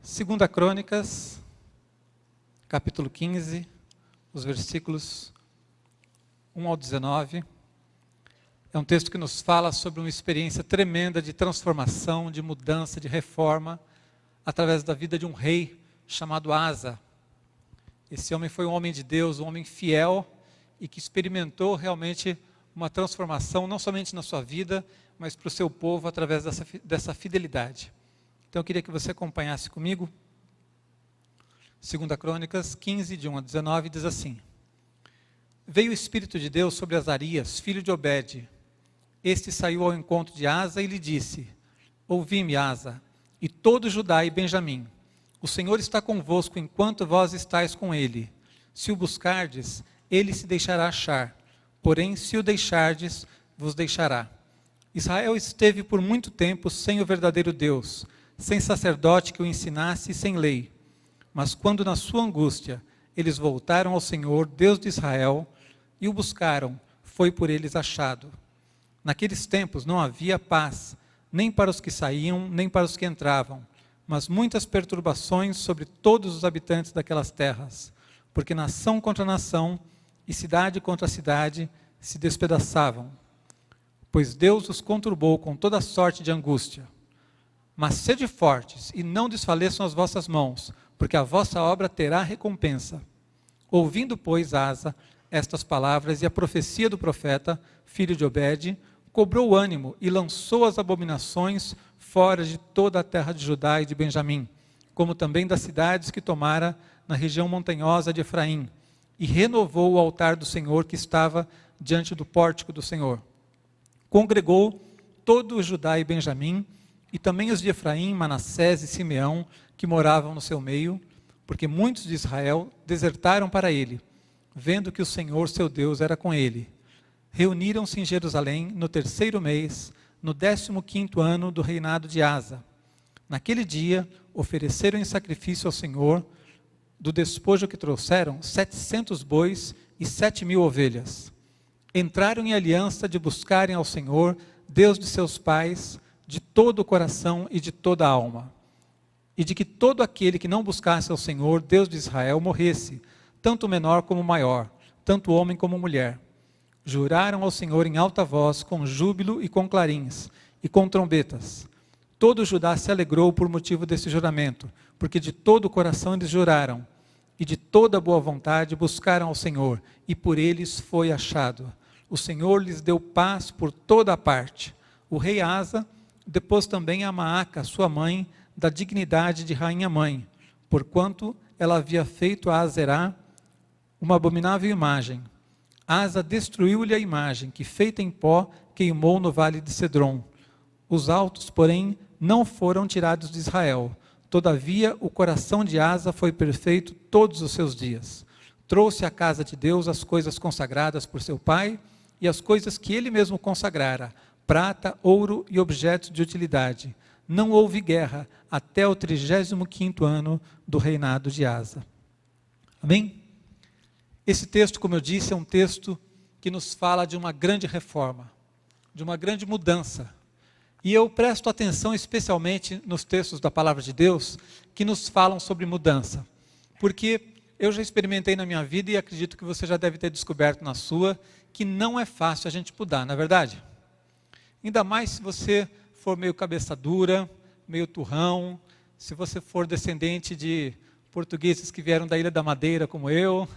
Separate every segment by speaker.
Speaker 1: Segunda Crônicas, capítulo 15, os versículos 1 ao 19. É um texto que nos fala sobre uma experiência tremenda de transformação, de mudança, de reforma, através da vida de um rei chamado Asa. Esse homem foi um homem de Deus, um homem fiel e que experimentou realmente uma transformação, não somente na sua vida, mas para o seu povo através dessa fidelidade. Então eu queria que você acompanhasse comigo. Segunda Crônicas 15, de 1 a 19, diz assim: Veio o Espírito de Deus sobre Azarias, filho de Obed. Este saiu ao encontro de Asa e lhe disse: Ouvi-me, Asa, e todo Judá e Benjamim. O Senhor está convosco enquanto vós estáis com ele. Se o buscardes, ele se deixará achar. Porém, se o deixardes, vos deixará. Israel esteve por muito tempo sem o verdadeiro Deus, sem sacerdote que o ensinasse e sem lei. Mas quando na sua angústia eles voltaram ao Senhor, Deus de Israel, e o buscaram, foi por eles achado. Naqueles tempos não havia paz, nem para os que saíam, nem para os que entravam, mas muitas perturbações sobre todos os habitantes daquelas terras, porque nação contra nação e cidade contra cidade se despedaçavam. Pois Deus os conturbou com toda sorte de angústia. Mas sede fortes e não desfaleçam as vossas mãos, porque a vossa obra terá recompensa. Ouvindo, pois, Asa estas palavras e a profecia do profeta, filho de Obed, cobrou ânimo e lançou as abominações fora de toda a terra de Judá e de Benjamim, como também das cidades que tomara na região montanhosa de Efraim, e renovou o altar do Senhor que estava diante do pórtico do Senhor. Congregou todo o Judá e Benjamim, e também os de Efraim, Manassés e Simeão, que moravam no seu meio, porque muitos de Israel desertaram para ele, vendo que o Senhor seu Deus era com ele. Reuniram-se em Jerusalém no 3º mês, no 15º ano do reinado de Asa. Naquele dia, ofereceram em sacrifício ao Senhor, do despojo que trouxeram, 700 bois e 7.000 ovelhas. Entraram em aliança de buscarem ao Senhor, Deus de seus pais, de todo o coração e de toda a alma, e de que todo aquele que não buscasse ao Senhor, Deus de Israel, morresse, tanto o menor como o maior, tanto homem como mulher. Juraram ao Senhor em alta voz, com júbilo e com clarins, e com trombetas. Todo Judá se alegrou por motivo desse juramento, porque de todo o coração eles juraram, e de toda boa vontade buscaram ao Senhor, e por eles foi achado. O Senhor lhes deu paz por toda a parte. O rei Asa depôs também a Maaca, sua mãe, da dignidade de rainha-mãe, porquanto ela havia feito a Azerá uma abominável imagem. Asa destruiu-lhe a imagem, que feita em pó, queimou no vale de Cedron. Os altos, porém, não foram tirados de Israel. Todavia, o coração de Asa foi perfeito todos os seus dias. Trouxe à casa de Deus as coisas consagradas por seu pai e as coisas que ele mesmo consagrara, prata, ouro e objetos de utilidade. Não houve guerra até o 35º ano do reinado de Asa. Amém? Esse texto, como eu disse, é um texto que nos fala de uma grande reforma, de uma grande mudança. E eu presto atenção especialmente nos textos da Palavra de Deus que nos falam sobre mudança. Porque eu já experimentei na minha vida e acredito que você já deve ter descoberto na sua, que não é fácil a gente mudar, não é verdade? Ainda mais se você for meio cabeça dura, meio turrão, se você for descendente de portugueses que vieram da Ilha da Madeira, como eu,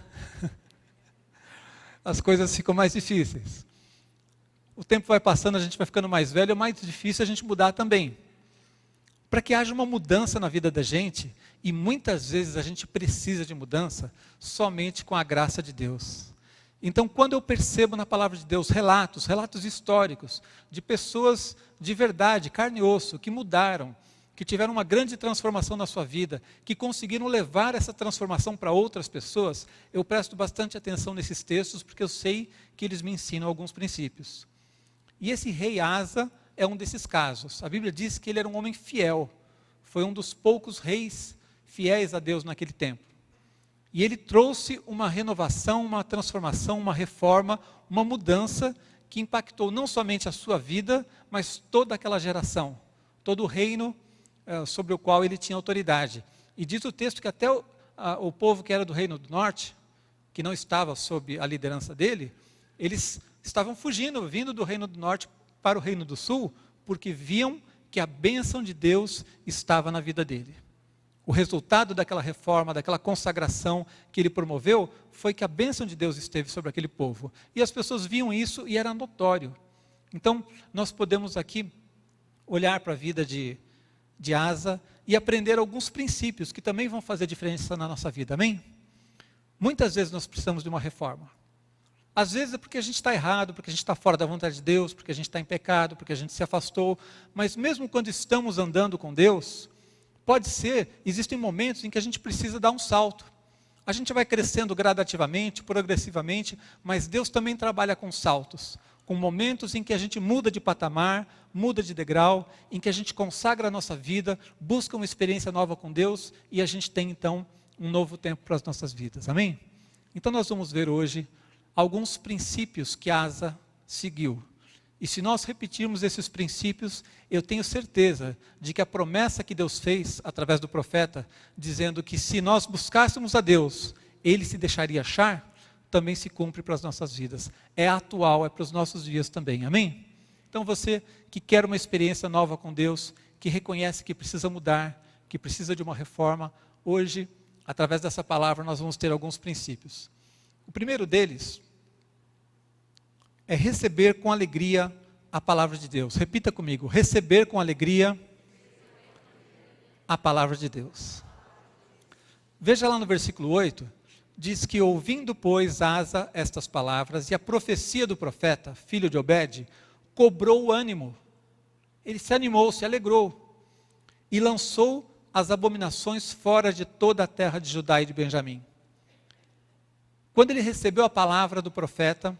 Speaker 1: as coisas ficam mais difíceis. O tempo vai passando, a gente vai ficando mais velho, é mais difícil a gente mudar também. Para que haja uma mudança na vida da gente, e muitas vezes a gente precisa de mudança, somente com a graça de Deus. Então, quando eu percebo na palavra de Deus relatos históricos, de pessoas de verdade, carne e osso, que mudaram, que tiveram uma grande transformação na sua vida, que conseguiram levar essa transformação para outras pessoas, eu presto bastante atenção nesses textos, porque eu sei que eles me ensinam alguns princípios. E esse rei Asa é um desses casos. A Bíblia diz que ele era um homem fiel, foi um dos poucos reis fiéis a Deus naquele tempo. E ele trouxe uma renovação, uma transformação, uma reforma, uma mudança que impactou não somente a sua vida, mas toda aquela geração, todo o reino sobre o qual ele tinha autoridade. E diz o texto que até o povo que era do Reino do Norte, que não estava sob a liderança dele, eles estavam fugindo, vindo do Reino do Norte para o Reino do Sul, porque viam que a bênção de Deus estava na vida dele. O resultado daquela reforma, daquela consagração que ele promoveu, foi que a bênção de Deus esteve sobre aquele povo. E as pessoas viam isso e era notório. Então, nós podemos aqui olhar para a vida de Asa e aprender alguns princípios que também vão fazer diferença na nossa vida, amém? Muitas vezes nós precisamos de uma reforma. Às vezes é porque a gente está errado, porque a gente está fora da vontade de Deus, porque a gente está em pecado, porque a gente se afastou. Mas mesmo quando estamos andando com Deus, pode ser, existem momentos em que a gente precisa dar um salto. A gente vai crescendo gradativamente, progressivamente, mas Deus também trabalha com saltos. Com momentos em que a gente muda de patamar, muda de degrau, em que a gente consagra a nossa vida, busca uma experiência nova com Deus e a gente tem então um novo tempo para as nossas vidas, amém? Então nós vamos ver hoje alguns princípios que Asa seguiu. E se nós repetirmos esses princípios, eu tenho certeza de que a promessa que Deus fez através do profeta, dizendo que se nós buscássemos a Deus, Ele se deixaria achar, também se cumpre para as nossas vidas. É atual, é para os nossos dias também, amém? Então você que quer uma experiência nova com Deus, que reconhece que precisa mudar, que precisa de uma reforma, hoje, através dessa palavra, nós vamos ter alguns princípios. O primeiro deles é receber com alegria a palavra de Deus. Repita comigo, receber com alegria a palavra de Deus. Veja lá no versículo 8, diz que ouvindo, pois, Asa estas palavras, e a profecia do profeta, filho de Obed, cobrou o ânimo. Ele se animou, se alegrou, e lançou as abominações fora de toda a terra de Judá e de Benjamim. Quando ele recebeu a palavra do profeta,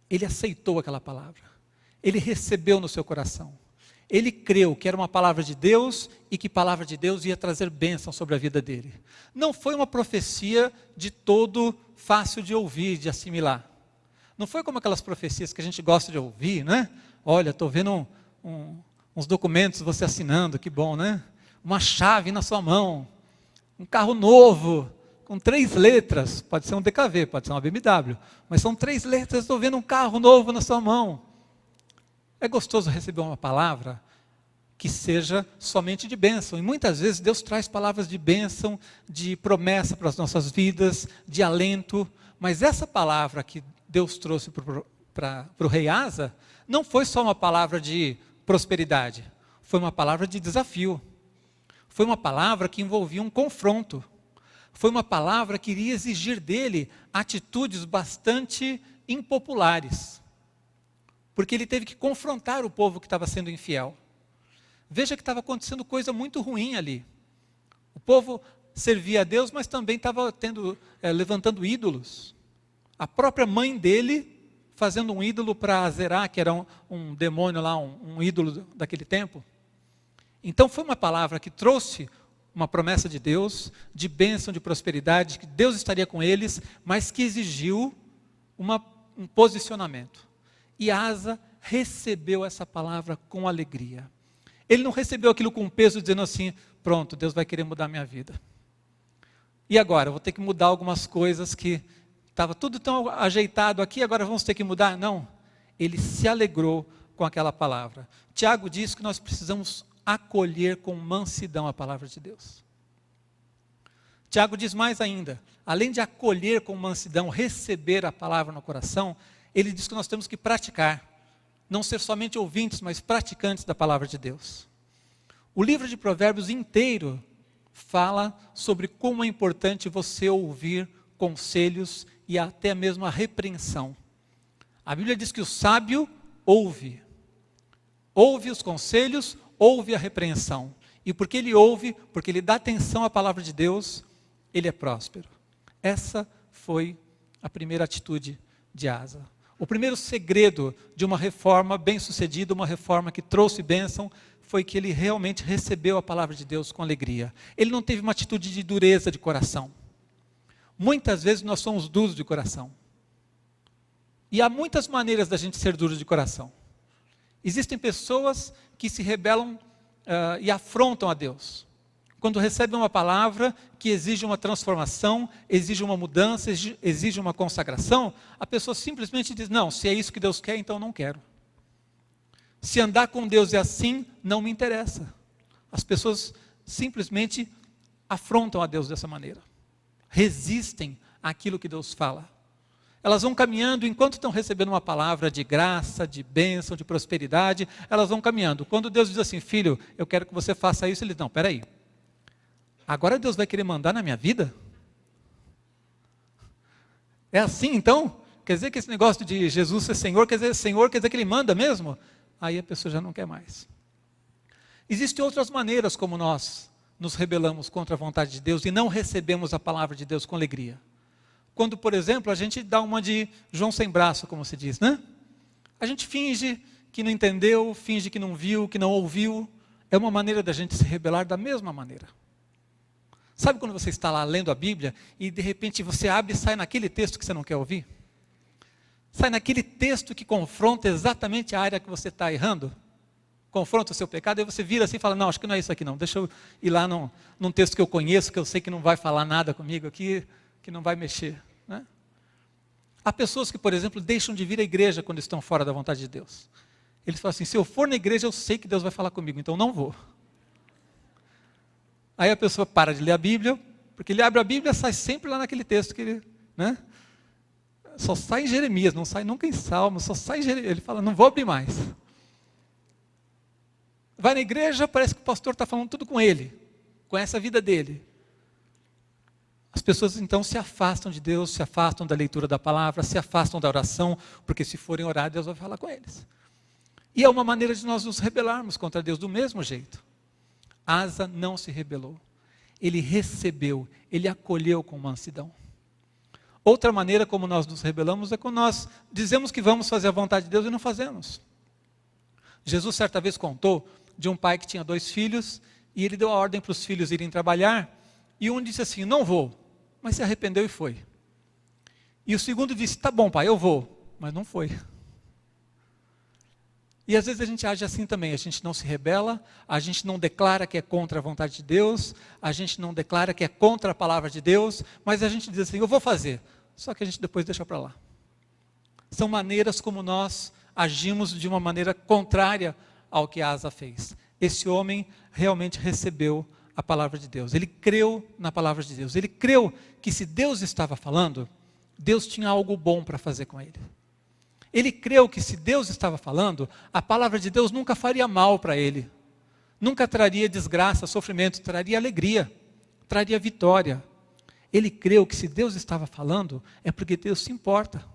Speaker 1: ele aceitou aquela palavra. Ele recebeu no seu coração. Ele creu que era uma palavra de Deus e que a palavra de Deus ia trazer bênção sobre a vida dele. Não foi uma profecia de todo fácil de ouvir, de assimilar. Não foi como aquelas profecias que a gente gosta de ouvir, né? Olha, estou vendo uns documentos você assinando, que bom, né? Uma chave na sua mão, um carro novo, com 3 letras, pode ser um DKV, pode ser uma BMW, mas são 3 letras, estou vendo um carro novo na sua mão. É gostoso receber uma palavra que seja somente de bênção, e muitas vezes Deus traz palavras de bênção, de promessa para as nossas vidas, de alento, mas essa palavra que Deus trouxe para o rei Asa, não foi só uma palavra de prosperidade, foi uma palavra de desafio, foi uma palavra que envolvia um confronto, foi uma palavra que iria exigir dele atitudes bastante impopulares, porque ele teve que confrontar o povo que estava sendo infiel. Veja que estava acontecendo coisa muito ruim ali. O povo servia a Deus, mas também estava levantando ídolos. A própria mãe dele fazendo um ídolo para Azerá, que era um demônio lá, um ídolo daquele tempo. Então foi uma palavra que trouxe uma promessa de Deus, de bênção, de prosperidade, que Deus estaria com eles, mas que exigiu um posicionamento. E Asa recebeu essa palavra com alegria. Ele não recebeu aquilo com peso, dizendo assim, pronto, Deus vai querer mudar a minha vida. E agora, eu vou ter que mudar algumas coisas que estava tudo tão ajeitado aqui, agora vamos ter que mudar? Não. Ele se alegrou com aquela palavra. Tiago diz que nós precisamos acolher com mansidão a palavra de Deus. Tiago diz mais ainda, além de acolher com mansidão, receber a palavra no coração, ele diz que nós temos que praticar, não ser somente ouvintes, mas praticantes da palavra de Deus. O livro de Provérbios inteiro fala sobre como é importante você ouvir conselhos e até mesmo a repreensão. A Bíblia diz que o sábio ouve os conselhos, ouve a repreensão. E porque ele ouve, porque ele dá atenção à palavra de Deus, ele é próspero. Essa foi a primeira atitude de Asa. O primeiro segredo de uma reforma bem-sucedida, uma reforma que trouxe bênção, foi que ele realmente recebeu a palavra de Deus com alegria. Ele não teve uma atitude de dureza de coração. Muitas vezes nós somos duros de coração. E há muitas maneiras da gente ser duro de coração. Existem pessoas que se rebelam e afrontam a Deus. quando recebe uma palavra que exige uma transformação, exige uma mudança, exige uma consagração, a pessoa simplesmente diz, não, se é isso que Deus quer, então não quero. Se andar com Deus é assim, não me interessa. As pessoas simplesmente afrontam a Deus dessa maneira. Resistem àquilo que Deus fala. Elas vão caminhando, enquanto estão recebendo uma palavra de graça, de bênção, de prosperidade, elas vão caminhando. Quando Deus diz assim, filho, eu quero que você faça isso, ele diz, não, peraí. Agora Deus vai querer mandar na minha vida? É assim então? Quer dizer que esse negócio de Jesus ser Senhor, quer dizer que Ele manda mesmo? Aí a pessoa já não quer mais. Existem outras maneiras como nós nos rebelamos contra a vontade de Deus e não recebemos a palavra de Deus com alegria. Quando, por exemplo, a gente dá uma de João sem braço, como se diz, né? A gente finge que não entendeu, finge que não viu, que não ouviu. É uma maneira da gente se rebelar da mesma maneira. Sabe quando você está lá lendo a Bíblia e de repente você abre e sai naquele texto que você não quer ouvir? Sai naquele texto que confronta exatamente a área que você está errando? Confronta o seu pecado, e você vira assim e fala, não, acho que não é isso aqui não. Deixa eu ir lá num texto que eu conheço, que eu sei que não vai falar nada comigo aqui, que não vai mexer. Né? Há pessoas que, por exemplo, deixam de vir à igreja quando estão fora da vontade de Deus. Eles falam assim, se eu for na igreja eu sei que Deus vai falar comigo, então não vou. Aí a pessoa para de ler a Bíblia, porque ele abre a Bíblia e sai sempre lá naquele texto que ele, né? Só sai em Jeremias, não sai nunca em Salmos, só sai em Jeremias. Ele fala, não vou abrir mais. Vai na igreja, parece que o pastor está falando tudo com ele, conhece a vida dele. As pessoas então se afastam de Deus, se afastam da leitura da palavra, se afastam da oração, porque se forem orar, Deus vai falar com eles. E é uma maneira de nós nos rebelarmos contra Deus do mesmo jeito. Asa não se rebelou, ele recebeu, ele acolheu com mansidão. Outra maneira como nós nos rebelamos é quando nós dizemos que vamos fazer a vontade de Deus e não fazemos. Jesus certa vez contou de um pai que tinha 2 filhos e ele deu a ordem para os filhos irem trabalhar e um disse assim, não vou, mas se arrependeu e foi. E o segundo disse, tá bom pai, eu vou, mas não foi. E às vezes a gente age assim também, a gente não se rebela, a gente não declara que é contra a vontade de Deus, a gente não declara que é contra a palavra de Deus, mas a gente diz assim, eu vou fazer, só que a gente depois deixa para lá. São maneiras como nós agimos de uma maneira contrária ao que Asa fez. Esse homem realmente recebeu a palavra de Deus, ele creu na palavra de Deus, ele creu que se Deus estava falando, Deus tinha algo bom para fazer com ele. Ele creu que se Deus estava falando, a palavra de Deus nunca faria mal para ele. Nunca traria desgraça, sofrimento, traria alegria, traria vitória. Ele creu que se Deus estava falando, é porque Deus se importa.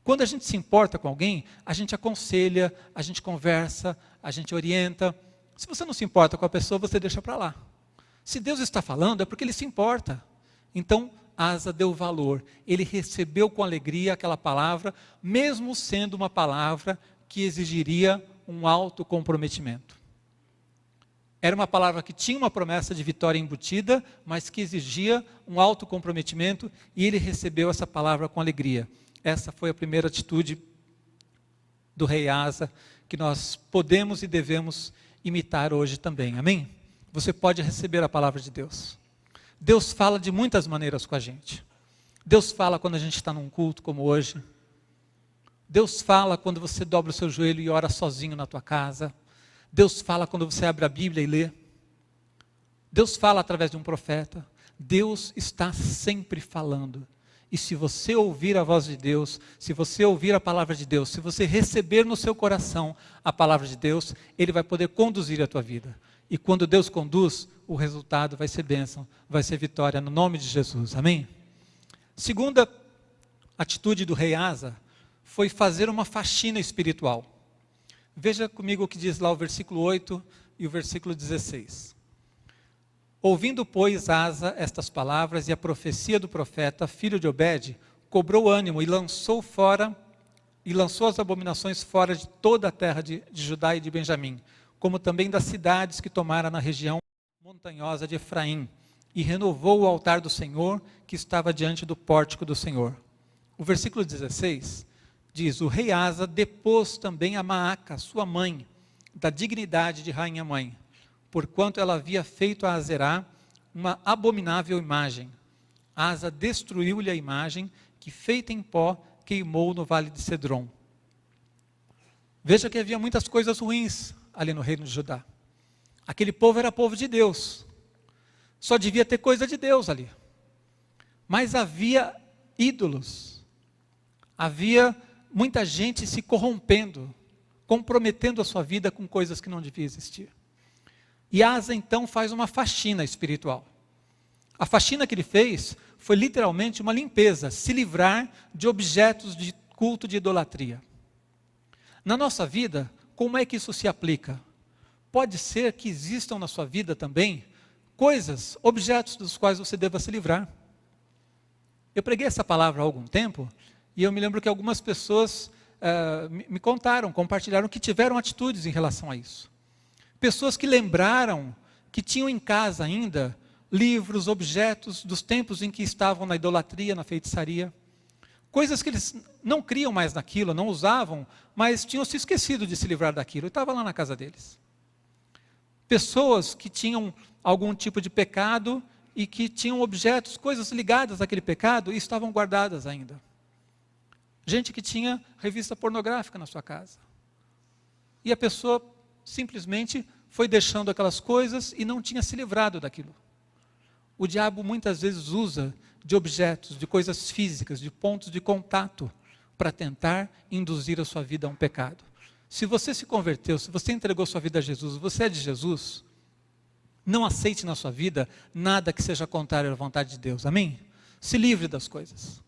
Speaker 1: Quando a gente se importa com alguém, a gente aconselha, a gente conversa, a gente orienta. Se você não se importa com a pessoa, você deixa para lá. Se Deus está falando, é porque Ele se importa. Então, Asa deu valor, ele recebeu com alegria aquela palavra, mesmo sendo uma palavra que exigiria um alto comprometimento. Era uma palavra que tinha uma promessa de vitória embutida, mas que exigia um alto comprometimento, e ele recebeu essa palavra com alegria. Essa foi a primeira atitude do rei Asa, que nós podemos e devemos imitar hoje também, amém? Você pode receber a palavra de Deus. Deus fala de muitas maneiras com a gente. Deus fala quando a gente está num culto como hoje. Deus fala quando você dobra o seu joelho e ora sozinho na tua casa. Deus fala quando você abre a Bíblia e lê. Deus fala através de um profeta. Deus está sempre falando. E se você ouvir a voz de Deus, se você ouvir a palavra de Deus, se você receber no seu coração a palavra de Deus, Ele vai poder conduzir a tua vida. E quando Deus conduz, o resultado vai ser bênção, vai ser vitória, no nome de Jesus, amém? Segunda atitude do rei Asa foi fazer uma faxina espiritual. Veja comigo o que diz lá o versículo 8 e o versículo 16. Ouvindo, pois, Asa estas palavras e a profecia do profeta, filho de Obed, cobrou ânimo e lançou as abominações fora de toda a terra de Judá e de Benjamim, como também das cidades que tomara na região montanhosa de Efraim, e renovou o altar do Senhor, que estava diante do pórtico do Senhor. O versículo 16 diz, o rei Asa depôs também a Maaca, sua mãe, da dignidade de rainha-mãe, porquanto ela havia feito a Azerá uma abominável imagem. Asa destruiu-lhe a imagem, que feita em pó, queimou no vale de Cedron. Veja que havia muitas coisas ruins ali no reino de Judá. Aquele povo era povo de Deus. Só devia ter coisa de Deus ali. Mas havia ídolos. Havia muita gente se corrompendo, comprometendo a sua vida com coisas que não deviam existir. E Asa então faz uma faxina espiritual. A faxina que ele fez foi literalmente uma limpeza, se livrar de objetos de culto de idolatria. Na nossa vida, como é que isso se aplica? Pode ser que existam na sua vida também coisas, objetos dos quais você deva se livrar. Eu preguei essa palavra há algum tempo e eu me lembro que algumas pessoas me contaram, compartilharam que tiveram atitudes em relação a isso. Pessoas que lembraram que tinham em casa ainda livros, objetos dos tempos em que estavam na idolatria, na feitiçaria. Coisas que eles não criam mais naquilo, não usavam, mas tinham se esquecido de se livrar daquilo. E estava lá na casa deles. Pessoas que tinham algum tipo de pecado e que tinham objetos, coisas ligadas àquele pecado e estavam guardadas ainda. Gente que tinha revista pornográfica na sua casa. E a pessoa simplesmente foi deixando aquelas coisas e não tinha se livrado daquilo. O diabo muitas vezes usa de objetos, de coisas físicas, de pontos de contato, para tentar induzir a sua vida a um pecado. Se você se converteu, se você entregou sua vida a Jesus, você é de Jesus, não aceite na sua vida nada que seja contrário à vontade de Deus, amém? Se livre das coisas.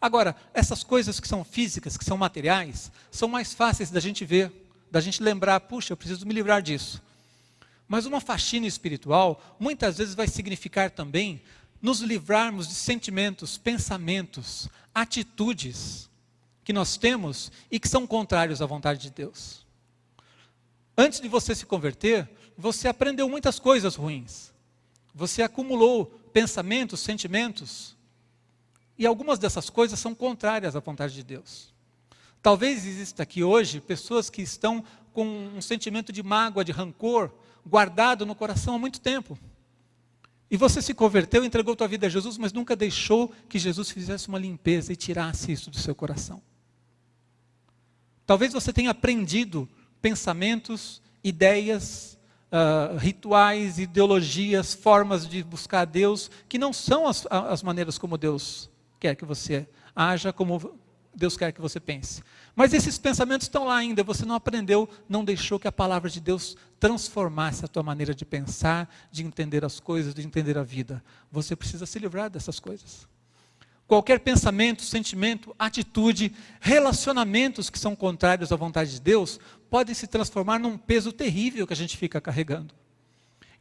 Speaker 1: Agora, essas coisas que são físicas, que são materiais, são mais fáceis da gente ver, da gente lembrar, puxa, eu preciso me livrar disso. Mas uma faxina espiritual, muitas vezes vai significar também nos livrarmos de sentimentos, pensamentos, atitudes que nós temos e que são contrários à vontade de Deus. Antes de você se converter, você aprendeu muitas coisas ruins. Você acumulou pensamentos, sentimentos, e algumas dessas coisas são contrárias à vontade de Deus. Talvez exista aqui hoje pessoas que estão com um sentimento de mágoa, de rancor, guardado no coração há muito tempo. E você se converteu, entregou tua vida a Jesus, mas nunca deixou que Jesus fizesse uma limpeza e tirasse isso do seu coração. Talvez você tenha aprendido pensamentos, ideias, rituais, ideologias, formas de buscar a Deus, que não são as maneiras como Deus quer que você haja, como Deus quer que você pense. Mas esses pensamentos estão lá ainda, você não aprendeu, não deixou que a palavra de Deus transformasse a tua maneira de pensar, de entender as coisas, de entender a vida. Você precisa se livrar dessas coisas. Qualquer pensamento, sentimento, atitude, relacionamentos que são contrários à vontade de Deus, podem se transformar num peso terrível que a gente fica carregando.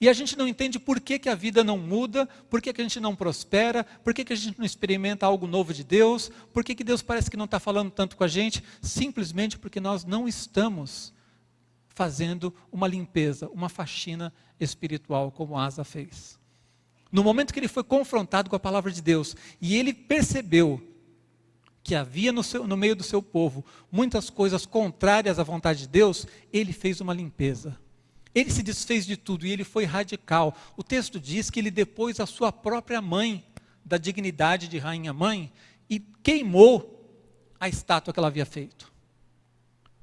Speaker 1: E a gente não entende por que a vida não muda, por que a gente não prospera, por que a gente não experimenta algo novo de Deus, por que Deus parece que não está falando tanto com a gente, simplesmente porque nós não estamos fazendo uma limpeza, uma faxina espiritual, como Asa fez. No momento que ele foi confrontado com a palavra de Deus, e ele percebeu que havia no meio do seu povo muitas coisas contrárias à vontade de Deus, ele fez uma limpeza. Ele se desfez de tudo e ele foi radical. O texto diz que ele depôs a sua própria mãe, da dignidade de rainha-mãe, e queimou a estátua que ela havia feito.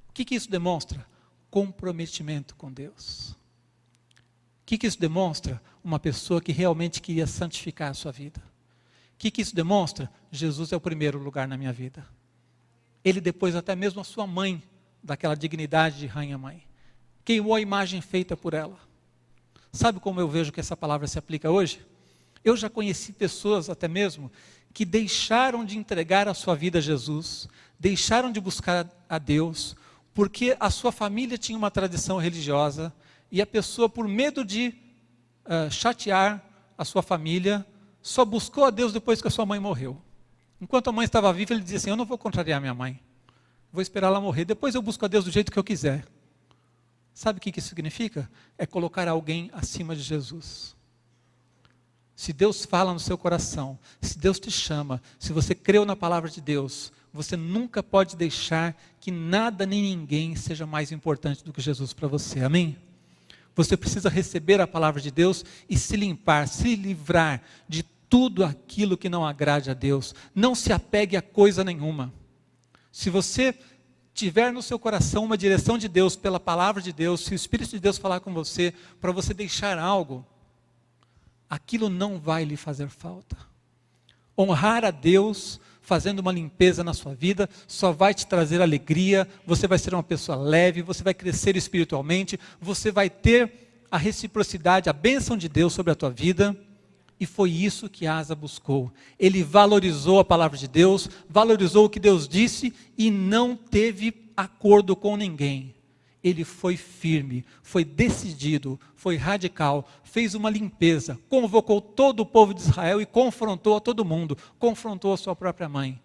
Speaker 1: O que isso demonstra? Comprometimento com Deus. O que isso demonstra? Uma pessoa que realmente queria santificar a sua vida. O que isso demonstra? Jesus é o primeiro lugar na minha vida. Ele depôs até mesmo a sua mãe, daquela dignidade de rainha-mãe. Queimou a imagem feita por ela. Sabe como eu vejo que essa palavra se aplica hoje? Eu já conheci pessoas até mesmo que deixaram de entregar a sua vida a Jesus, deixaram de buscar a Deus, porque a sua família tinha uma tradição religiosa e a pessoa, por medo de chatear a sua família, só buscou a Deus depois que a sua mãe morreu. Enquanto a mãe estava viva, ele dizia assim, eu não vou contrariar minha mãe, vou esperar ela morrer, depois eu busco a Deus do jeito que eu quiser. Sabe o que isso significa? É colocar alguém acima de Jesus. Se Deus fala no seu coração, se Deus te chama, se você creu na palavra de Deus, você nunca pode deixar que nada nem ninguém seja mais importante do que Jesus para você, amém? Você precisa receber a palavra de Deus e se limpar, se livrar de tudo aquilo que não agrade a Deus. Não se apegue a coisa nenhuma. Se você tiver no seu coração uma direção de Deus pela palavra de Deus, se o Espírito de Deus falar com você, para você deixar algo, aquilo não vai lhe fazer falta. Honrar a Deus fazendo uma limpeza na sua vida só vai te trazer alegria, você vai ser uma pessoa leve, você vai crescer espiritualmente, você vai ter a reciprocidade, a bênção de Deus sobre a tua vida. E foi isso que Asa buscou. Ele valorizou a palavra de Deus, valorizou o que Deus disse e não teve acordo com ninguém. Ele foi firme, foi decidido, foi radical, fez uma limpeza, convocou todo o povo de Israel e confrontou a todo mundo, confrontou a sua própria mãe.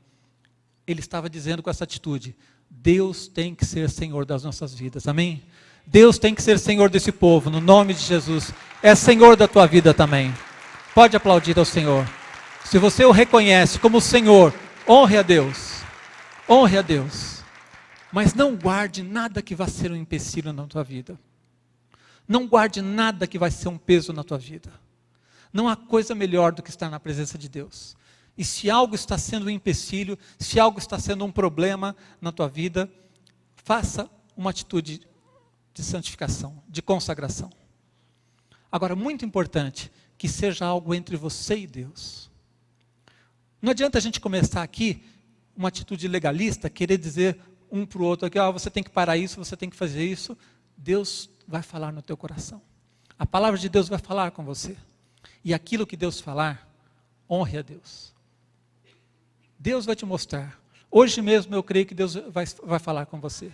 Speaker 1: Ele estava dizendo com essa atitude: Deus tem que ser Senhor das nossas vidas, amém? Deus tem que ser Senhor desse povo, no nome de Jesus. É Senhor da tua vida também. Pode aplaudir ao Senhor. Se você o reconhece como Senhor, honre a Deus. Honre a Deus. Mas não guarde nada que vá ser um empecilho na tua vida. Não guarde nada que vai ser um peso na tua vida. Não há coisa melhor do que estar na presença de Deus. E se algo está sendo um empecilho, se algo está sendo um problema na tua vida, faça uma atitude de santificação, de consagração. Agora, muito importante, que seja algo entre você e Deus. Não adianta a gente começar aqui uma atitude legalista, querer dizer um para o outro aqui, você tem que parar isso, você tem que fazer isso. Deus vai falar no teu coração. A palavra de Deus vai falar com você. E aquilo que Deus falar, honre a Deus. Deus vai te mostrar. Hoje mesmo eu creio que Deus vai falar com você.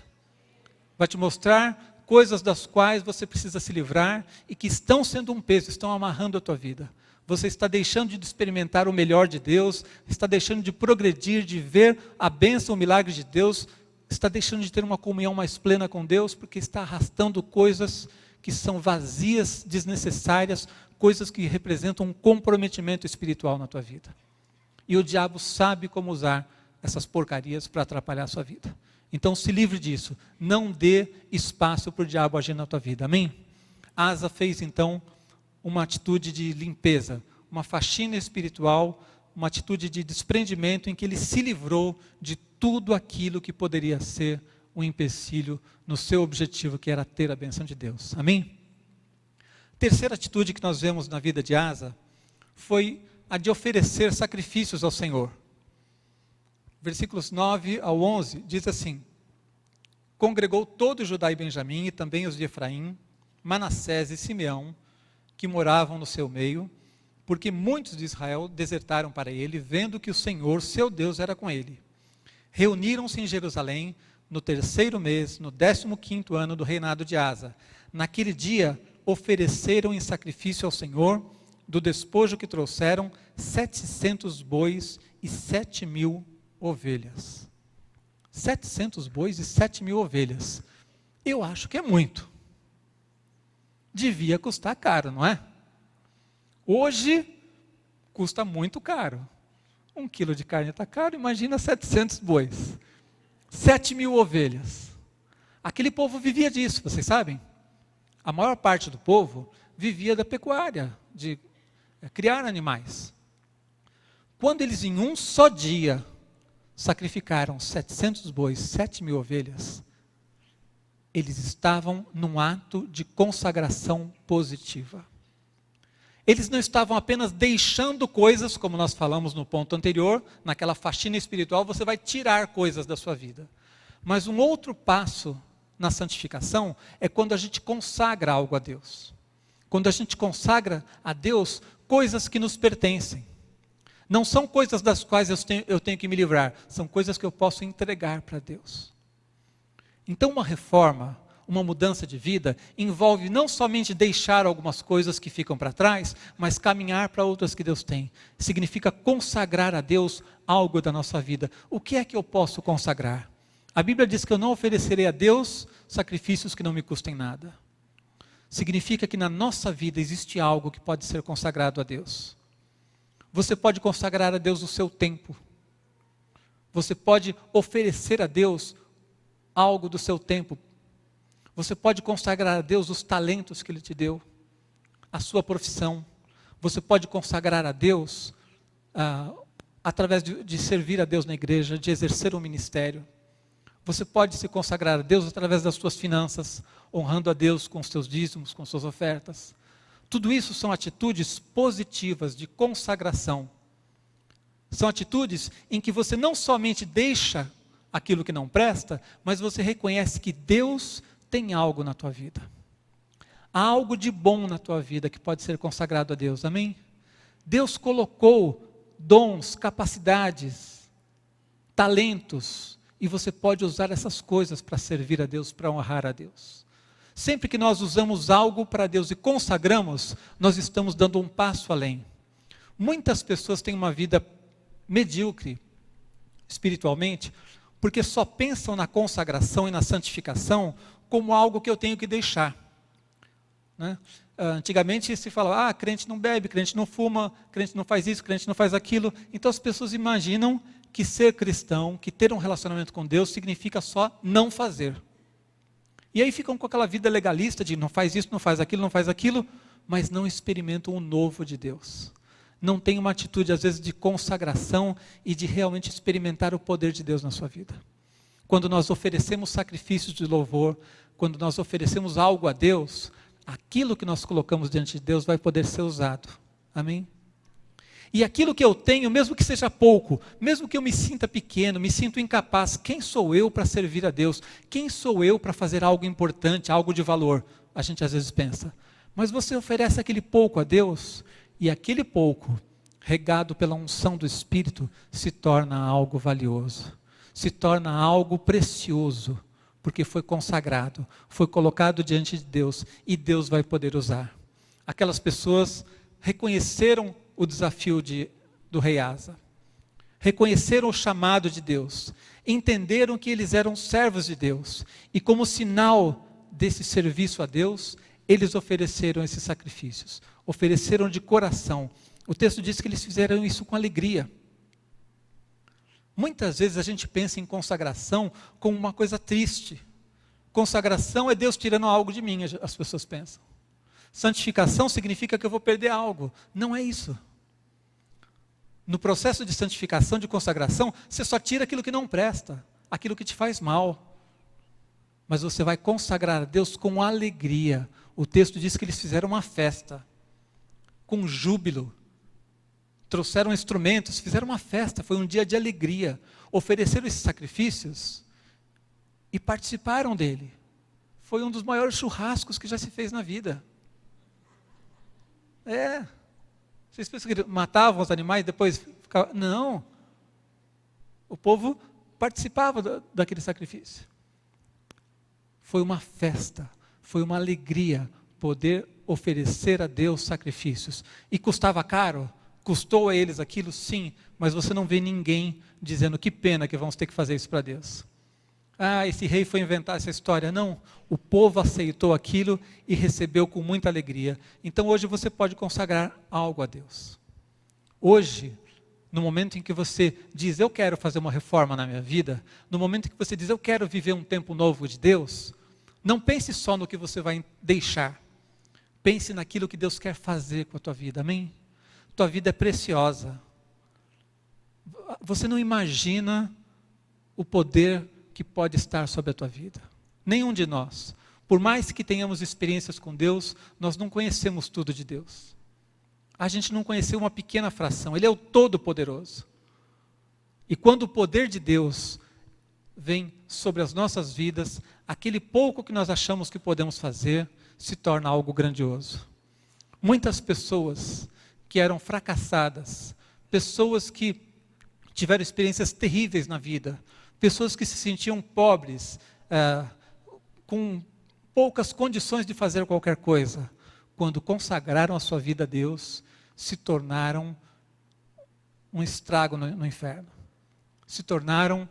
Speaker 1: Vai te mostrar coisas das quais você precisa se livrar e que estão sendo um peso, estão amarrando a tua vida. Você está deixando de experimentar o melhor de Deus, está deixando de progredir, de ver a bênção, o milagre de Deus, está deixando de ter uma comunhão mais plena com Deus, porque está arrastando coisas que são vazias, desnecessárias, coisas que representam um comprometimento espiritual na tua vida. E o diabo sabe como usar essas porcarias para atrapalhar a sua vida. Então se livre disso, não dê espaço para o diabo agir na tua vida, amém? Asa fez então uma atitude de limpeza, uma faxina espiritual, uma atitude de desprendimento em que ele se livrou de tudo aquilo que poderia ser um empecilho no seu objetivo, que era ter a bênção de Deus, amém? Terceira atitude que nós vemos na vida de Asa foi a de oferecer sacrifícios ao Senhor. Versículos 9 ao 11, diz assim: congregou todo Judá e Benjamim, e também os de Efraim, Manassés e Simeão, que moravam no seu meio, porque muitos de Israel desertaram para ele, vendo que o Senhor, seu Deus, era com ele. Reuniram-se em Jerusalém, no 3º mês, no 15º ano do reinado de Asa. Naquele dia, ofereceram em sacrifício ao Senhor, do despojo que trouxeram, 700 bois e 7.000 ovelhas. 700 bois e 7.000 ovelhas. Eu acho que é muito. Devia custar caro, não é? Hoje, custa muito caro. 1 quilo de carne está caro, imagina 700 bois. 7.000 ovelhas. Aquele povo vivia disso, vocês sabem? A maior parte do povo vivia da pecuária, de criar animais. Quando eles em um só dia sacrificaram 700 bois, 7.000 ovelhas, eles estavam num ato de consagração positiva. Eles não estavam apenas deixando coisas, como nós falamos no ponto anterior, naquela faxina espiritual, você vai tirar coisas da sua vida. Mas um outro passo na santificação é quando a gente consagra algo a Deus. Quando a gente consagra a Deus coisas que nos pertencem. Não são coisas das quais eu tenho que me livrar, são coisas que eu posso entregar para Deus. Então uma reforma, uma mudança de vida, envolve não somente deixar algumas coisas que ficam para trás, mas caminhar para outras que Deus tem. Significa consagrar a Deus algo da nossa vida. O que é que eu posso consagrar? A Bíblia diz que eu não oferecerei a Deus sacrifícios que não me custem nada. Significa que na nossa vida existe algo que pode ser consagrado a Deus. Você pode consagrar a Deus o seu tempo. Você pode oferecer a Deus algo do seu tempo. Você pode consagrar a Deus os talentos que Ele te deu, a sua profissão. Você pode consagrar a Deus através de servir a Deus na igreja, de exercer um ministério. Você pode se consagrar a Deus através das suas finanças, honrando a Deus com os seus dízimos, com suas ofertas. Tudo isso são atitudes positivas de consagração. São atitudes em que você não somente deixa aquilo que não presta, mas você reconhece que Deus tem algo na tua vida. Há algo de bom na tua vida que pode ser consagrado a Deus, amém? Deus colocou dons, capacidades, talentos, e você pode usar essas coisas para servir a Deus, para honrar a Deus. Sempre que nós usamos algo para Deus e consagramos, nós estamos dando um passo além. Muitas pessoas têm uma vida medíocre, espiritualmente, porque só pensam na consagração e na santificação como algo que eu tenho que deixar. Né? Antigamente se falava, crente não bebe, crente não fuma, crente não faz isso, crente não faz aquilo. Então as pessoas imaginam que ser cristão, que ter um relacionamento com Deus significa só não fazer. E aí ficam com aquela vida legalista de não faz isso, não faz aquilo, mas não experimentam o novo de Deus. Não tem uma atitude às vezes de consagração e de realmente experimentar o poder de Deus na sua vida. Quando nós oferecemos sacrifícios de louvor, quando nós oferecemos algo a Deus, aquilo que nós colocamos diante de Deus vai poder ser usado. Amém? E aquilo que eu tenho, mesmo que seja pouco, mesmo que eu me sinta pequeno, me sinto incapaz, quem sou eu para servir a Deus? Quem sou eu para fazer algo importante, algo de valor? A gente às vezes pensa. Mas você oferece aquele pouco a Deus, e aquele pouco, regado pela unção do Espírito, se torna algo valioso, se torna algo precioso, porque foi consagrado, foi colocado diante de Deus, e Deus vai poder usar. Aquelas pessoas reconheceram o desafio do rei Asa, reconheceram o chamado de Deus, entenderam que eles eram servos de Deus, e como sinal desse serviço a Deus, eles ofereceram esses sacrifícios, ofereceram de coração. O texto diz que eles fizeram isso com alegria. Muitas vezes a gente pensa em consagração como uma coisa triste. Consagração é Deus tirando algo de mim, as pessoas pensam. Santificação significa que eu vou perder algo. Não é isso. No processo de santificação, de consagração, você só tira aquilo que não presta, aquilo que te faz mal. Mas você vai consagrar a Deus com alegria. O texto diz que eles fizeram uma festa, com júbilo. Trouxeram instrumentos, fizeram uma festa, foi um dia de alegria. Ofereceram esses sacrifícios e participaram dele. Foi um dos maiores churrascos que já se fez na vida. Vocês pensam que matavam os animais e depois ficavam... Não. O povo participava daquele sacrifício. Foi uma festa, foi uma alegria poder oferecer a Deus sacrifícios. E custava caro? Custou a eles aquilo? Sim, mas você não vê ninguém dizendo que pena que vamos ter que fazer isso para Deus. Esse rei foi inventar essa história. Não, o povo aceitou aquilo e recebeu com muita alegria. Então hoje você pode consagrar algo a Deus. Hoje, no momento em que você diz, eu quero fazer uma reforma na minha vida, no momento em que você diz, eu quero viver um tempo novo de Deus, não pense só no que você vai deixar. Pense naquilo que Deus quer fazer com a tua vida, amém? Tua vida é preciosa. Você não imagina o poder que pode estar sobre a tua vida. Nenhum de nós. Por mais que tenhamos experiências com Deus, nós não conhecemos tudo de Deus. A gente não conheceu uma pequena fração. Ele é o Todo-Poderoso. E quando o poder de Deus vem sobre as nossas vidas, aquele pouco que nós achamos que podemos fazer, se torna algo grandioso. Muitas pessoas que eram fracassadas, pessoas que tiveram experiências terríveis na vida, pessoas que se sentiam pobres, com poucas condições de fazer qualquer coisa, quando consagraram a sua vida a Deus, se tornaram um estrago no inferno. Se tornaram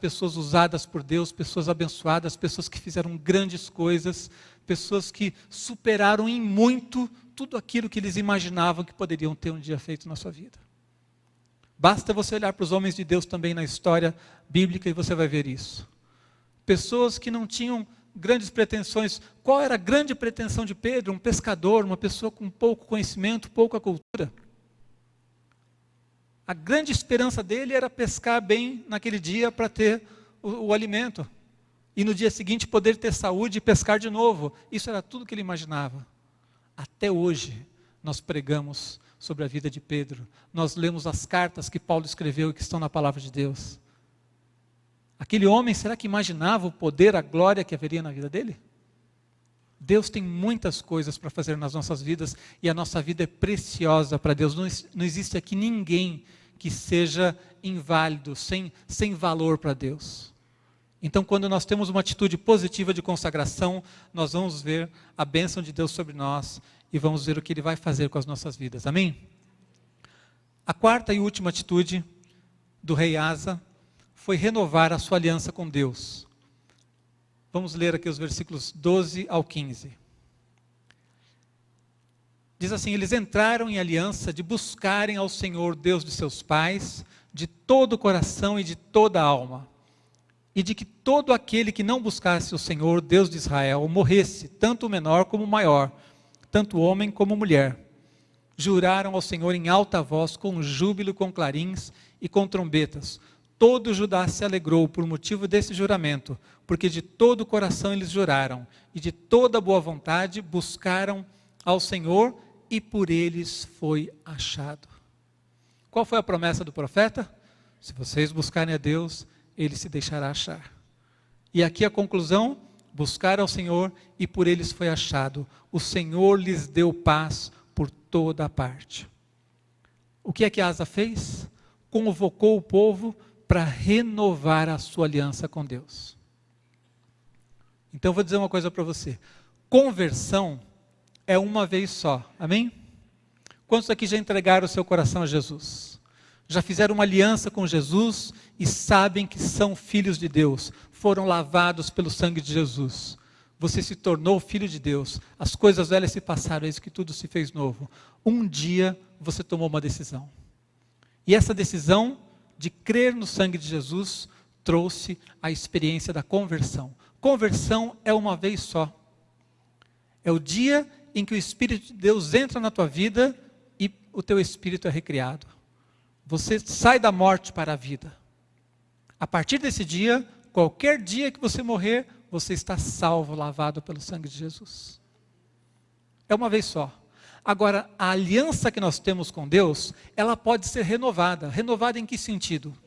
Speaker 1: pessoas usadas por Deus, pessoas abençoadas, pessoas que fizeram grandes coisas, pessoas que superaram em muito tudo aquilo que eles imaginavam que poderiam ter um dia feito na sua vida. Basta você olhar para os homens de Deus também na história bíblica e você vai ver isso. Pessoas que não tinham grandes pretensões. Qual era a grande pretensão de Pedro? Um pescador, uma pessoa com pouco conhecimento, pouca cultura. A grande esperança dele era pescar bem naquele dia para ter o alimento. E no dia seguinte poder ter saúde e pescar de novo. Isso era tudo que ele imaginava. Até hoje nós pregamos sobre a vida de Pedro. Nós lemos as cartas que Paulo escreveu e que estão na palavra de Deus. Aquele homem, será que imaginava o poder, a glória que haveria na vida dele? Deus tem muitas coisas para fazer nas nossas vidas e a nossa vida é preciosa para Deus. Não existe aqui ninguém que seja inválido, sem valor para Deus. Então, quando nós temos uma atitude positiva de consagração, nós vamos ver a bênção de Deus sobre nós e vamos ver o que Ele vai fazer com as nossas vidas. Amém? A quarta e última atitude do rei Asa foi renovar a sua aliança com Deus. Vamos ler aqui os versículos 12 ao 15. Diz assim: eles entraram em aliança de buscarem ao Senhor Deus de seus pais, de todo o coração e de toda a alma, e de que todo aquele que não buscasse o Senhor Deus de Israel morresse, tanto o menor como o maior, tanto homem como mulher. Juraram ao Senhor em alta voz, com júbilo, com clarins e com trombetas. Todo Judá se alegrou por motivo desse juramento, porque de todo o coração eles juraram, e de toda boa vontade buscaram ao Senhor, e por eles foi achado. Qual foi a promessa do profeta? Se vocês buscarem a Deus, Ele se deixará achar. E aqui a conclusão: buscar ao Senhor, e por eles foi achado. O Senhor lhes deu paz por toda a parte. O que é que Asa fez? Convocou o povo para renovar a sua aliança com Deus. Então eu vou dizer uma coisa para você: conversão é uma vez só, amém? Quantos aqui já entregaram o seu coração a Jesus? Já fizeram uma aliança com Jesus e sabem que são filhos de Deus, foram lavados pelo sangue de Jesus. Você se tornou filho de Deus, as coisas velhas se passaram, eis que tudo se fez novo. Um dia você tomou uma decisão. E essa decisão de crer no sangue de Jesus trouxe a experiência da conversão. Conversão é uma vez só. É o dia em que o Espírito de Deus entra na tua vida e o teu espírito é recriado. Você sai da morte para a vida. A partir desse dia, qualquer dia que você morrer, você está salvo, lavado pelo sangue de Jesus. É uma vez só. Agora, a aliança que nós temos com Deus, ela pode ser renovada. Renovada em que sentido?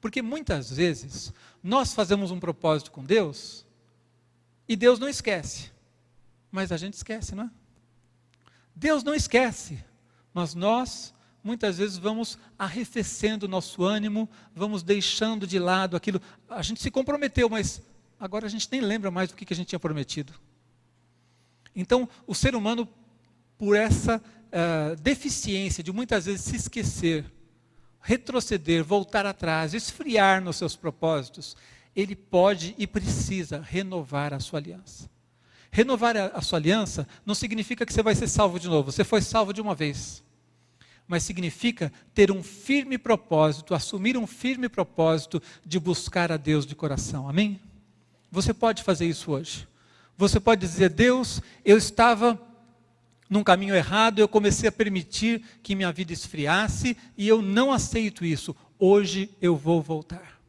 Speaker 1: Porque muitas vezes, nós fazemos um propósito com Deus, e Deus não esquece. Mas a gente esquece, não é? Deus não esquece, mas nós muitas vezes vamos arrefecendo o nosso ânimo, vamos deixando de lado aquilo. A gente se comprometeu, mas agora a gente nem lembra mais do que a gente tinha prometido. Então, o ser humano, por essa deficiência de muitas vezes se esquecer, retroceder, voltar atrás, esfriar nos seus propósitos, ele pode e precisa renovar a sua aliança. Renovar a sua aliança não significa que você vai ser salvo de novo. Você foi salvo de uma vez. Mas significa ter um firme propósito, assumir um firme propósito de buscar a Deus de coração. Amém? Você pode fazer isso hoje. Você pode dizer: Deus, eu estava num caminho errado, eu comecei a permitir que minha vida esfriasse e eu não aceito isso. Hoje eu vou voltar.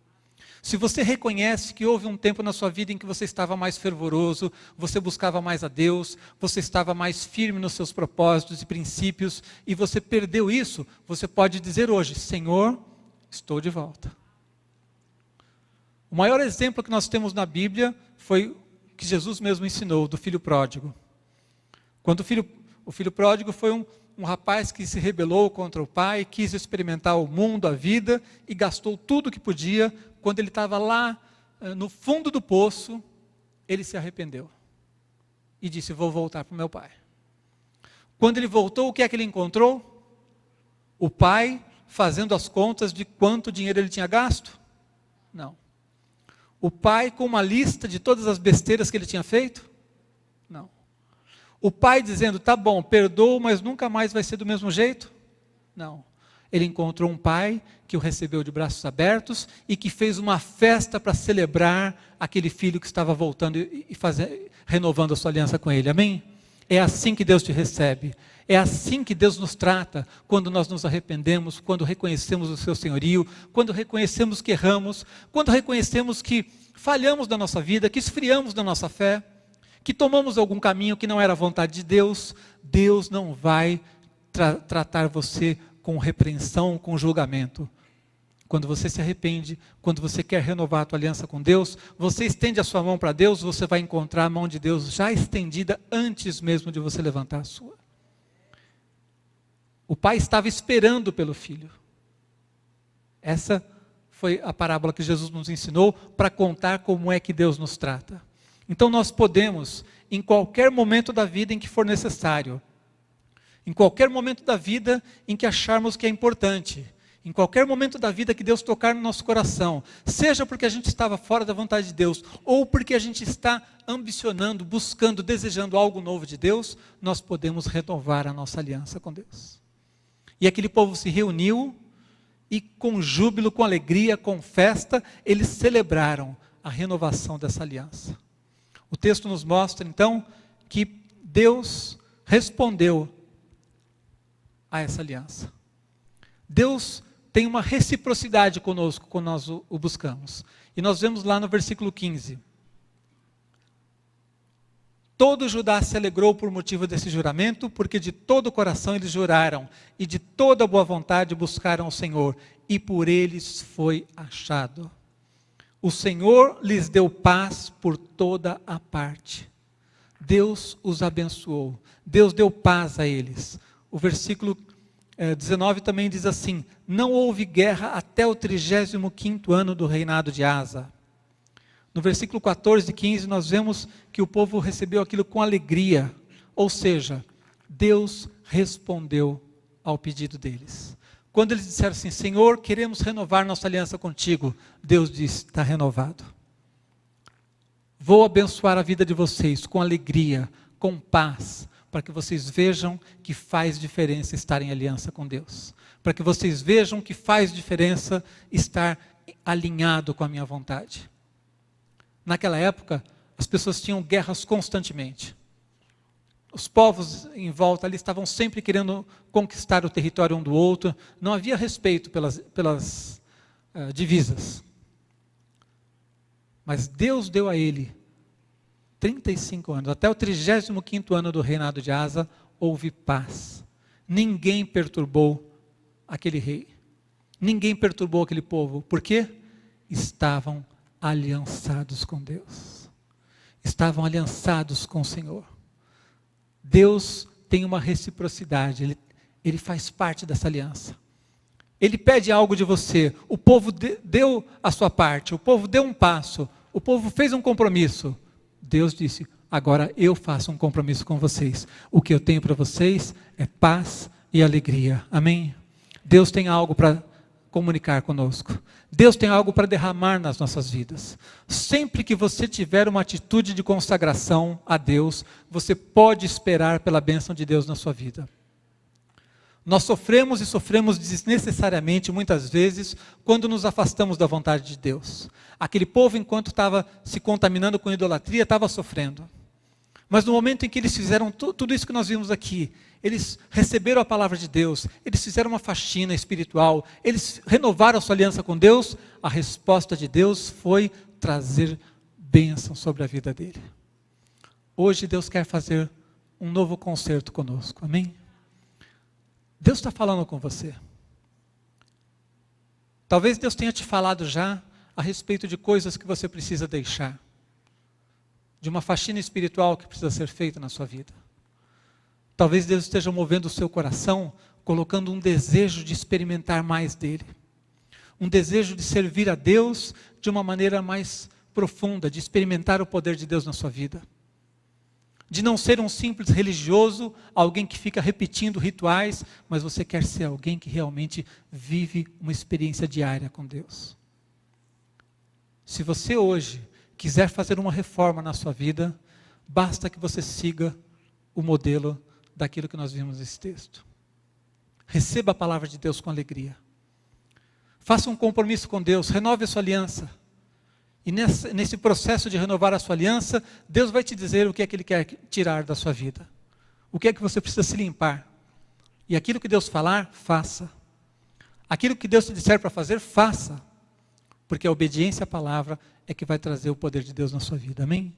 Speaker 1: Se você reconhece que houve um tempo na sua vida em que você estava mais fervoroso, você buscava mais a Deus, você estava mais firme nos seus propósitos e princípios, e você perdeu isso, você pode dizer hoje: Senhor, estou de volta. O maior exemplo que nós temos na Bíblia foi que Jesus mesmo ensinou, do filho pródigo. Quando o filho pródigo foi um rapaz que se rebelou contra o pai, quis experimentar o mundo, a vida, e gastou tudo o que podia. Quando ele estava lá no fundo do poço, ele se arrependeu e disse: vou voltar para o meu pai. Quando ele voltou, o que é que ele encontrou? O pai fazendo as contas de quanto dinheiro ele tinha gasto? Não. O pai com uma lista de todas as besteiras que ele tinha feito? Não. O pai dizendo: tá bom, perdoo, mas nunca mais vai ser do mesmo jeito? Não. Ele encontrou um pai que o recebeu de braços abertos e que fez uma festa para celebrar aquele filho que estava voltando e renovando a sua aliança com ele. Amém? É assim que Deus te recebe. É assim que Deus nos trata quando nós nos arrependemos, quando reconhecemos o seu senhorio, quando reconhecemos que erramos, quando reconhecemos que falhamos na nossa vida, que esfriamos na nossa fé, que tomamos algum caminho que não era a vontade de Deus. Deus não vai tratar você com repreensão, com julgamento. Quando você se arrepende, quando você quer renovar a tua aliança com Deus, você estende a sua mão para Deus, você vai encontrar a mão de Deus já estendida antes mesmo de você levantar a sua. O pai estava esperando pelo filho. Essa foi a parábola que Jesus nos ensinou para contar como é que Deus nos trata. Então nós podemos, em qualquer momento da vida em que for necessário, em qualquer momento da vida em que acharmos que é importante, em qualquer momento da vida que Deus tocar no nosso coração, seja porque a gente estava fora da vontade de Deus, ou porque a gente está ambicionando, buscando, desejando algo novo de Deus, nós podemos renovar a nossa aliança com Deus. E aquele povo se reuniu e com júbilo, com alegria, com festa, eles celebraram a renovação dessa aliança. O texto nos mostra então que Deus respondeu a essa aliança. Deus tem uma reciprocidade conosco quando nós o buscamos. E nós vemos lá no versículo 15. Todo Judá se alegrou por motivo desse juramento, porque de todo o coração eles juraram, e de toda boa vontade buscaram o Senhor, e por eles foi achado. O Senhor lhes deu paz por toda a parte. Deus os abençoou. Deus deu paz a eles. O versículo 19 também diz assim: não houve guerra até o 35º ano do reinado de Asa. No versículo 14 e 15 nós vemos que o povo recebeu aquilo com alegria. Ou seja, Deus respondeu ao pedido deles. Quando eles disseram assim: Senhor, queremos renovar nossa aliança contigo, Deus disse: está renovado. Vou abençoar a vida de vocês com alegria, com paz, para que vocês vejam que faz diferença estar em aliança com Deus. Para que vocês vejam que faz diferença estar alinhado com a minha vontade. Naquela época, as pessoas tinham guerras constantemente. Os povos em volta ali estavam sempre querendo conquistar o território um do outro. Não havia respeito pelas divisas. Mas Deus deu a ele 35 anos, até o 35º ano do reinado de Asa, houve paz. Ninguém perturbou aquele rei. Ninguém perturbou aquele povo. Por quê? Estavam aliançados com Deus. Estavam aliançados com o Senhor. Deus tem uma reciprocidade, Ele faz parte dessa aliança. Ele pede algo de você, o povo deu a sua parte, o povo deu um passo, o povo fez um compromisso. Deus disse: agora eu faço um compromisso com vocês. O que eu tenho para vocês é paz e alegria. Amém? Deus tem algo para comunicar conosco. Deus tem algo para derramar nas nossas vidas. Sempre que você tiver uma atitude de consagração a Deus, você pode esperar pela bênção de Deus na sua vida. Nós sofremos e sofremos desnecessariamente, muitas vezes, quando nos afastamos da vontade de Deus. Aquele povo, enquanto estava se contaminando com idolatria, estava sofrendo. Mas no momento em que eles fizeram tudo isso que nós vimos aqui, eles receberam a palavra de Deus, eles fizeram uma faxina espiritual, eles renovaram a sua aliança com Deus, a resposta de Deus foi trazer bênção sobre a vida dele. Hoje Deus quer fazer um novo concerto conosco, amém? Deus está falando com você. Talvez Deus tenha te falado já a respeito de coisas que você precisa deixar. De uma faxina espiritual que precisa ser feita na sua vida. Talvez Deus esteja movendo o seu coração, colocando um desejo de experimentar mais dele. Um desejo de servir a Deus de uma maneira mais profunda, de experimentar o poder de Deus na sua vida. De não ser um simples religioso, alguém que fica repetindo rituais, mas você quer ser alguém que realmente vive uma experiência diária com Deus. Se você hoje quiser fazer uma reforma na sua vida, basta que você siga o modelo daquilo que nós vimos nesse texto. receba a palavra de Deus com alegria. Faça um compromisso com Deus, renove a sua aliança. E nesse processo de renovar a sua aliança, Deus vai te dizer o que é que Ele quer tirar da sua vida. O que é que você precisa se limpar. E aquilo que Deus falar, faça. Aquilo que Deus te disser para fazer, faça. Porque a obediência à palavra é que vai trazer o poder de Deus na sua vida. Amém?